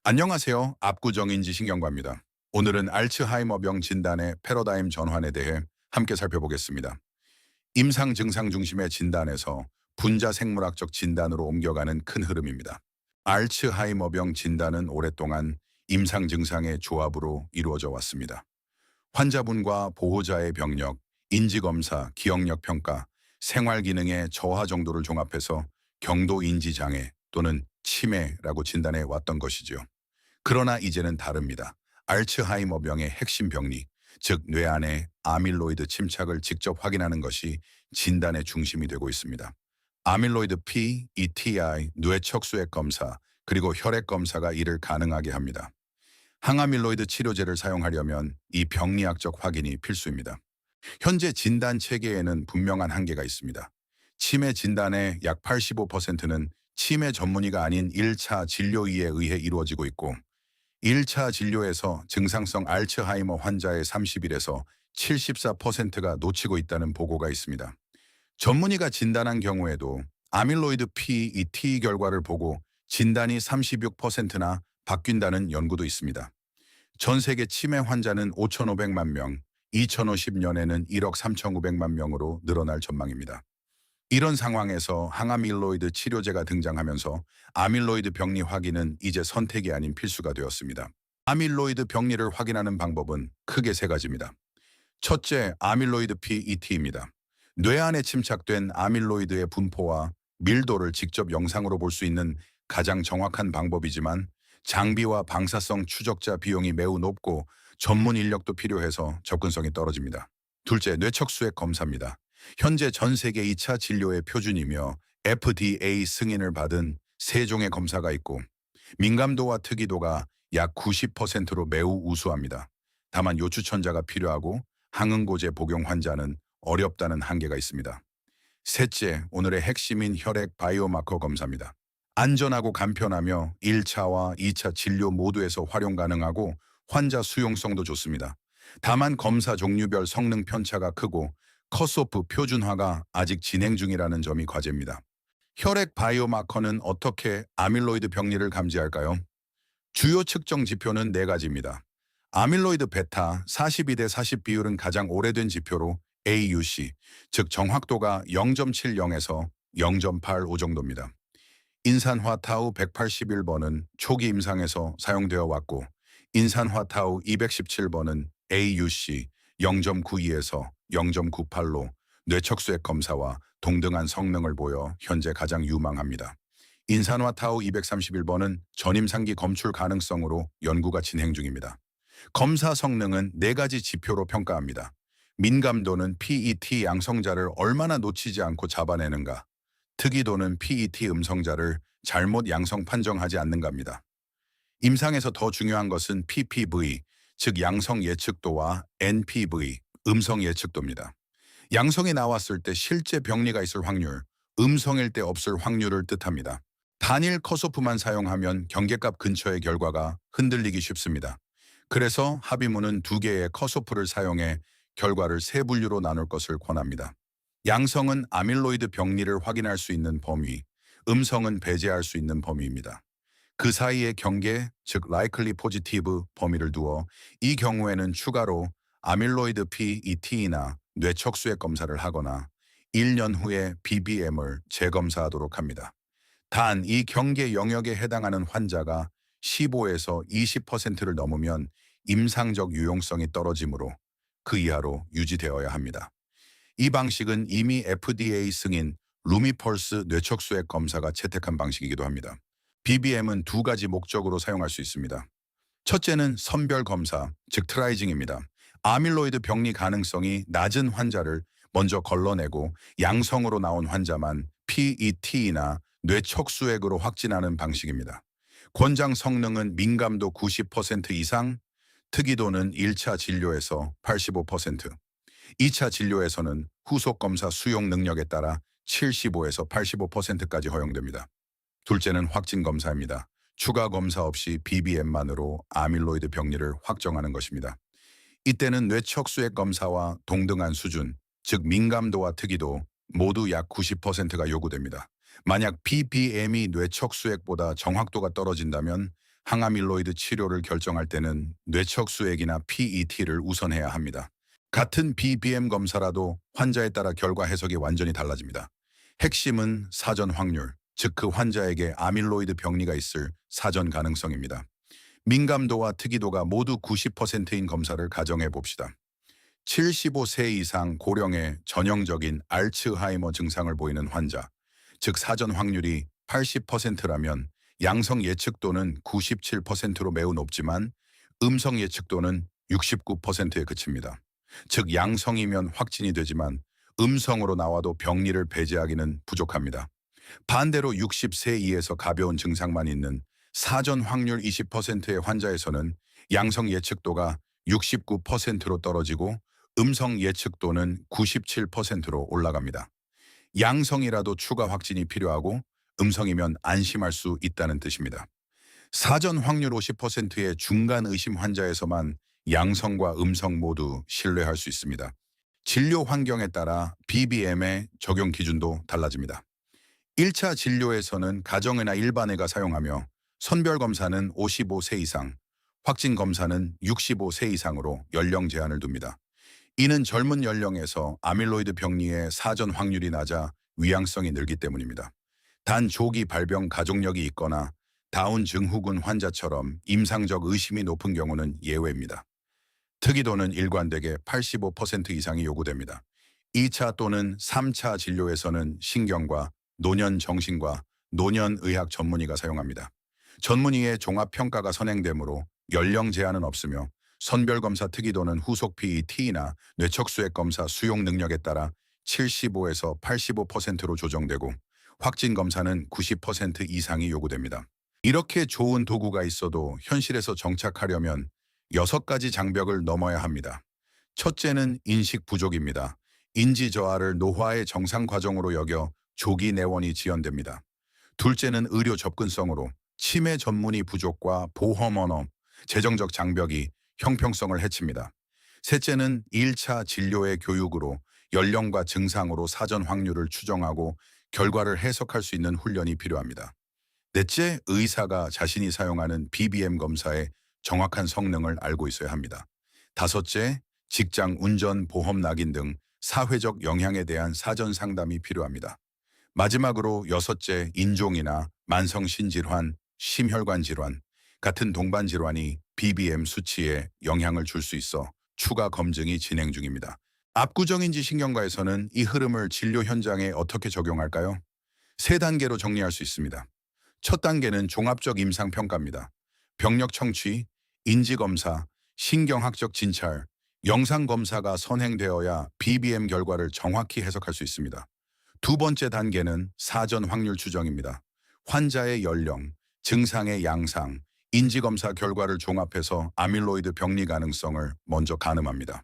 안녕하세요. 압구정인지 신경과입니다. 오늘은 알츠하이머병 진단의 패러다임 전환에 대해 함께 살펴보겠습니다. 임상 증상 중심의 진단에서 분자 생물학적 진단으로 옮겨가는 큰 흐름입니다. 알츠하이머병 진단은 오랫동안 임상 증상의 조합으로 이루어져 왔습니다. 환자분과 보호자의 병력, 인지검사, 기억력 평가, 생활 기능의 저하 정도를 종합해서 경도 인지 장애 또는 치매라고 진단해 왔던 것이죠. 그러나 이제는 다릅니다. 알츠하이머병의 핵심 병리, 즉 뇌 안의 아밀로이드 침착을 직접 확인하는 것이 진단의 중심이 되고 있습니다. 아밀로이드 P, ETI, 뇌 척수액 검사, 그리고 혈액 검사가 이를 가능하게 합니다. 항아밀로이드 치료제를 사용하려면 이 병리학적 확인이 필수입니다. 현재 진단 체계에는 분명한 한계가 있습니다. 치매 진단의 약 85%는 치매 전문의가 아닌 1차 진료의에 의해 이루어지고 있고 1차 진료에서 증상성 알츠하이머 환자의 30일에서 74%가 놓치고 있다는 보고가 있습니다. 전문의가 진단한 경우에도 아밀로이드 PET 결과를 보고 진단이 36%나 바뀐다는 연구도 있습니다. 전 세계 치매 환자는 5,500만 명, 2050년에는 1억 3,900만 명으로 늘어날 전망입니다. 이런 상황에서 항아밀로이드 치료제가 등장하면서 아밀로이드 병리 확인은 이제 선택이 아닌 필수가 되었습니다. 아밀로이드 병리를 확인하는 방법은 크게 세 가지입니다. 첫째, 아밀로이드 PET입니다. 뇌 안에 침착된 아밀로이드의 분포와 밀도를 직접 영상으로 볼 수 있는 가장 정확한 방법이지만 장비와 방사성 추적자 비용이 매우 높고 전문 인력도 필요해서 접근성이 떨어집니다. 둘째, 뇌척수액 검사입니다. 현재 전 세계 2차 진료의 표준이며 FDA 승인을 받은 세 종의 검사가 있고 민감도와 특이도가 약 90%로 매우 우수합니다. 다만 요추천자가 필요하고 항응고제 복용 환자는 어렵다는 한계가 있습니다. 셋째, 오늘의 핵심인 혈액 바이오마커 검사입니다. 안전하고 간편하며 1차와 2차 진료 모두에서 활용 가능하고 환자 수용성도 좋습니다. 다만 검사 종류별 성능 편차가 크고 컷오프 표준화가 아직 진행 중이라는 점이 과제입니다. 혈액 바이오마커는 어떻게 아밀로이드 병리를 감지할까요? 주요 측정 지표는 네 가지입니다. 아밀로이드 베타 42대 40 비율은 가장 오래된 지표로 AUC, 즉 정확도가 0.70에서 0.85 정도입니다. 인산화타우 181번은 초기 임상에서 사용되어 왔고 인산화타우 217번은 AUC 0.92에서 0.98로 뇌척수액 검사와 동등한 성능을 보여 현재 가장 유망합니다. 인산화타우 231번은 전임상기 검출 가능성으로 연구가 진행 중입니다. 검사 성능은 네 가지 지표로 평가합니다. 민감도는 PET 양성자를 얼마나 놓치지 않고 잡아내는가, 특이도는 PET 음성자를 잘못 양성 판정하지 않는가입니다. 임상에서 더 중요한 것은 PPV, 즉 양성 예측도와 NPV, 음성 예측도입니다. 양성이 나왔을 때 실제 병리가 있을 확률, 음성일 때 없을 확률을 뜻합니다. 단일 컷오프만 사용하면 경계값 근처의 결과가 흔들리기 쉽습니다. 그래서 합의문은 두 개의 컷오프를 사용해 결과를 세 분류로 나눌 것을 권합니다. 양성은 아밀로이드 병리를 확인할 수 있는 범위, 음성은 배제할 수 있는 범위입니다. 그 사이의 경계, 즉 likely positive 범위를 두어 이 경우에는 추가로 아밀로이드 PET나 뇌척수액 검사를 하거나 1년 후에 BBM을 재검사하도록 합니다. 단 이 경계 영역에 해당하는 환자가 15에서 20%를 넘으면 임상적 유용성이 떨어지므로 그 이하로 유지되어야 합니다. 이 방식은 이미 FDA 승인 루미펄스 뇌척수액 검사가 채택한 방식이기도 합니다. BBM은 두 가지 목적으로 사용할 수 있습니다. 첫째는 선별 검사, 즉 트라이징입니다. 아밀로이드 병리 가능성이 낮은 환자를 먼저 걸러내고 양성으로 나온 환자만 PET나 뇌척수액으로 확진하는 방식입니다. 권장 성능은 민감도 90% 이상, 특이도는 1차 진료에서 85%, 2차 진료에서는 후속 검사 수용 능력에 따라 75에서 85%까지 허용됩니다. 둘째는 확진 검사입니다. 추가 검사 없이 BBM만으로 아밀로이드 병리를 확정하는 것입니다. 이때는 뇌척수액 검사와 동등한 수준, 즉 민감도와 특이도 모두 약 90%가 요구됩니다. 만약 BBM이 뇌척수액보다 정확도가 떨어진다면 항아밀로이드 치료를 결정할 때는 뇌척수액이나 PET를 우선해야 합니다. 같은 BBM 검사라도 환자에 따라 결과 해석이 완전히 달라집니다. 핵심은 사전 확률, 즉 그 환자에게 아밀로이드 병리가 있을 사전 가능성입니다. 민감도와 특이도가 모두 90%인 검사를 가정해 봅시다. 75세 이상 고령의 전형적인 알츠하이머 증상을 보이는 환자, 즉 사전 확률이 80%라면 양성 예측도는 97%로 매우 높지만 음성 예측도는 69%에 그칩니다. 즉 양성이면 확진이 되지만 음성으로 나와도 병리를 배제하기는 부족합니다. 반대로 60세 이에서 가벼운 증상만 있는 사전 확률 20%의 환자에서는 양성 예측도가 69%로 떨어지고 음성 예측도는 97%로 올라갑니다. 양성이라도 추가 확진이 필요하고 음성이면 안심할 수 있다는 뜻입니다. 사전 확률 50%의 중간 의심 환자에서만 양성과 음성 모두 신뢰할 수 있습니다. 진료 환경에 따라 BBM의 적용 기준도 달라집니다. 1차 진료에서는 가정의나 일반의가 사용하며 선별검사는 55세 이상, 확진검사는 65세 이상으로 연령 제한을 둡니다. 이는 젊은 연령에서 아밀로이드 병리의 사전 확률이 낮아 위양성이 늘기 때문입니다. 단 조기 발병 가족력이 있거나 다운 증후군 환자처럼 임상적 의심이 높은 경우는 예외입니다. 특이도는 일관되게 85% 이상이 요구됩니다. 2차 또는 3차 진료에서는 신경과 노년정신과 노년의학 전문의가 사용합니다. 전문의의 종합평가가 선행되므로 연령 제한은 없으며 선별검사 특이도는 후속 PET나 뇌척수액 검사 수용 능력에 따라 75에서 85%로 조정되고 확진검사는 90% 이상이 요구됩니다. 이렇게 좋은 도구가 있어도 현실에서 정착하려면 6가지 장벽을 넘어야 합니다. 첫째는 인식 부족입니다. 인지 저하를 노화의 정상 과정으로 여겨 조기 내원이 지연됩니다. 둘째는 의료 접근성으로 치매 전문의 부족과 보험 언어, 재정적 장벽이 형평성을 해칩니다. 셋째는 1차 진료의 교육으로 연령과 증상으로 사전 확률을 추정하고 결과를 해석할 수 있는 훈련이 필요합니다. 넷째, 의사가 자신이 사용하는 BBM 검사의 정확한 성능을 알고 있어야 합니다. 다섯째, 직장 운전, 보험 낙인 등 사회적 영향에 대한 사전 상담이 필요합니다. 마지막으로 여섯째, 인종이나 만성신질환, 심혈관 질환 같은 동반 질환이 BBM 수치에 영향을 줄 수 있어 추가 검증이 진행 중입니다. 압구정인지 신경과에서는 이 흐름을 진료 현장에 어떻게 적용할까요? 3단계로 정리할 수 있습니다. 첫 단계는 종합적 임상평가입니다. 병력 청취, 인지검사, 신경학적 진찰, 영상검사가 선행되어야 BBM 결과를 정확히 해석할 수 있습니다. 두 번째 단계는 사전 확률 추정입니다. 환자의 연령, 증상의 양상, 인지검사 결과를 종합해서 아밀로이드 병리 가능성을 먼저 가늠합니다.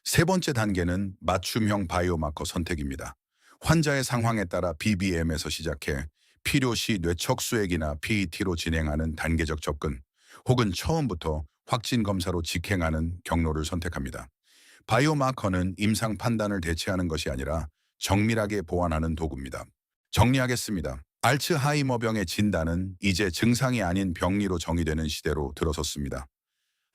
세 번째 단계는 맞춤형 바이오마커 선택입니다. 환자의 상황에 따라 BBM에서 시작해 필요시 뇌척수액이나 PET로 진행하는 단계적 접근, 혹은 처음부터 확진 검사로 직행하는 경로를 선택합니다. 바이오마커는 임상 판단을 대체하는 것이 아니라 정밀하게 보완하는 도구입니다. 정리하겠습니다. 알츠하이머병의 진단은 이제 증상이 아닌 병리로 정의되는 시대로 들어섰습니다.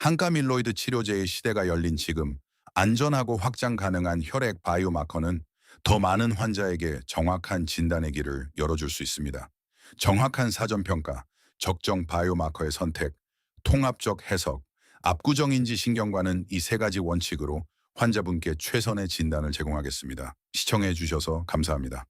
항가밀로이드 치료제의 시대가 열린 지금 안전하고 확장 가능한 혈액 바이오마커는 더 많은 환자에게 정확한 진단의 길을 열어줄 수 있습니다. 정확한 사전평가, 적정 바이오마커의 선택, 통합적 해석, 압구정인지 신경과는 이 3가지 원칙으로 환자분께 최선의 진단을 제공하겠습니다. 시청해 주셔서 감사합니다.